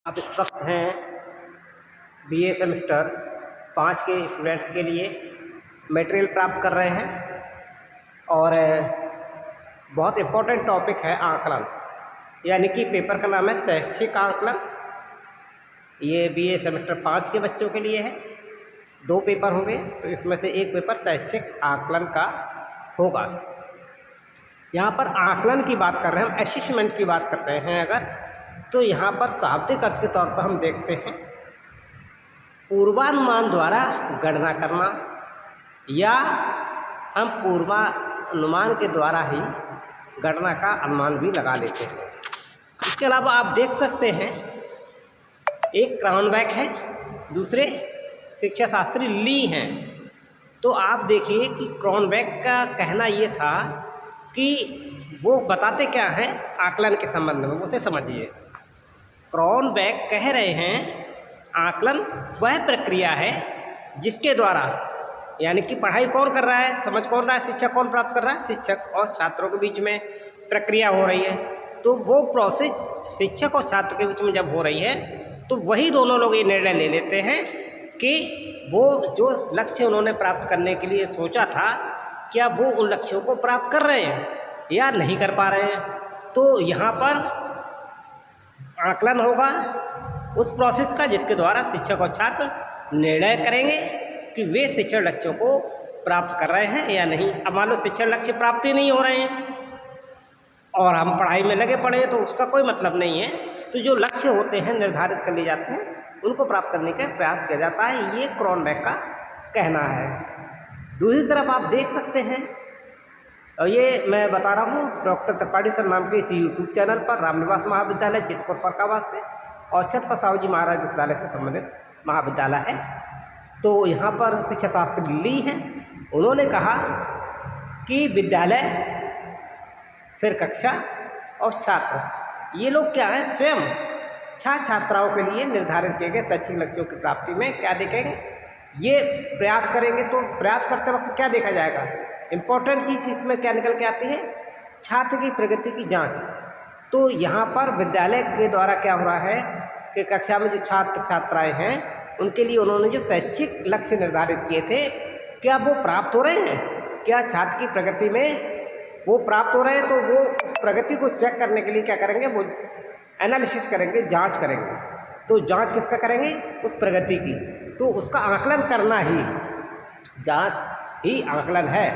आप इस वक्त हैं बीए सेमेस्टर 5 के स्टूडेंट्स के लिए मटेरियल प्राप्त कर रहे हैं और बहुत इम्पोर्टेंट टॉपिक है आकलन, यानी कि पेपर का नाम है शैक्षिक आकलन। ये बीए सेमेस्टर 5 के बच्चों के लिए है। 2 पेपर होंगे, तो इसमें से एक पेपर शैक्षिक आकलन का होगा। यहाँ पर आकलन की बात कर रहे हैं हम, असेसमेंट की बात कर रहे हैं अगर, तो यहाँ पर शाब्दिक अर्थ के तौर पर हम देखते हैं पूर्वानुमान द्वारा गणना करना, या हम पूर्वानुमान के द्वारा ही गणना का अनुमान भी लगा लेते हैं। इसके अलावा आप देख सकते हैं एक क्रॉनबेक है, दूसरे शिक्षा शास्त्री ली हैं। तो आप देखिए कि क्रॉनबेक का कहना ये था कि वो बताते क्या हैं आकलन के संबंध में, उसे समझिए। क्रॉनबेक कह रहे हैं आकलन वह प्रक्रिया है जिसके द्वारा, यानी कि पढ़ाई कौन कर रहा है, समझ कौन रहा है, शिक्षा कौन प्राप्त कर रहा है, शिक्षक और छात्रों के बीच में प्रक्रिया हो रही है। तो वो प्रोसेस शिक्षक और छात्र के बीच में जब हो रही है तो वही दोनों लोग ये निर्णय ले लेते हैं कि वो जो लक्ष्य उन्होंने प्राप्त करने के लिए सोचा था, क्या वो उन लक्ष्यों को प्राप्त कर रहे हैं या नहीं कर पा रहे हैं। तो यहाँ पर आकलन होगा उस प्रोसेस का जिसके द्वारा शिक्षक और छात्र निर्णय करेंगे कि वे शिक्षण लक्ष्यों को प्राप्त कर रहे हैं या नहीं। अब मान लो शिक्षण लक्ष्य प्राप्त ही नहीं हो रहे हैं और हम पढ़ाई में लगे पड़े हैं, तो उसका कोई मतलब नहीं है। तो जो लक्ष्य होते हैं निर्धारित कर लिए जाते हैं, उनको प्राप्त करने का प्रयास किया जाता है, ये क्रॉनबेक का कहना है। दूसरी तरफ आप देख सकते हैं, और ये मैं बता रहा हूँ डॉक्टर त्रिपाठी सर नाम के इस यूट्यूब चैनल पर, रामनिवास महाविद्यालय चितपुर फरक्काबाद से और छत्रपति साहू जी महाराज विद्यालय से संबंधित महाविद्यालय है। तो यहाँ पर शिक्षा शास्त्री ली हैं, उन्होंने कहा कि विद्यालय, फिर कक्षा और छात्र, ये लोग क्या है स्वयं छात्र छात्राओं के लिए निर्धारित किए गए शैक्षिक लक्ष्यों की प्राप्ति में क्या देखेंगे, ये प्रयास करेंगे। तो प्रयास करते वक्त क्या देखा जाएगा, इम्पोर्टेंट चीज़ इसमें क्या निकल के आती है, छात्र की प्रगति की जांच। तो यहाँ पर विद्यालय के द्वारा क्या हो रहा है कि कक्षा में जो छात्र छात्राएं हैं उनके लिए उन्होंने जो शैक्षिक लक्ष्य निर्धारित किए थे, क्या वो प्राप्त हो रहे हैं, क्या छात्र की प्रगति में वो प्राप्त हो रहे हैं। तो वो उस प्रगति को चेक करने के लिए क्या करेंगे, वो एनालिसिस करेंगे, जाँच करेंगे। तो जाँच किसका करेंगे, उस प्रगति की। तो उसका आकलन करना ही जाँच ही आकलन है।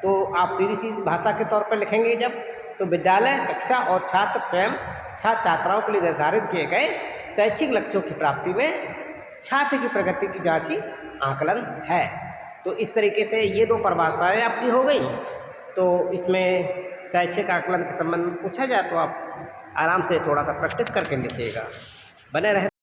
तो आप सीधी सी भाषा के तौर पर लिखेंगे जब, तो विद्यालय, कक्षा और छात्र स्वयं छात्र छात्राओं के लिए निर्धारित किए गए शैक्षिक लक्ष्यों की प्राप्ति में छात्र की प्रगति की जांच ही आकलन है। तो इस तरीके से ये 2 परिभाषाएं आपकी हो गई। तो इसमें शैक्षिक आकलन के संबंध में पूछा जाए तो आप आराम से थोड़ा सा प्रैक्टिस करके लिखिएगा। बने रहे।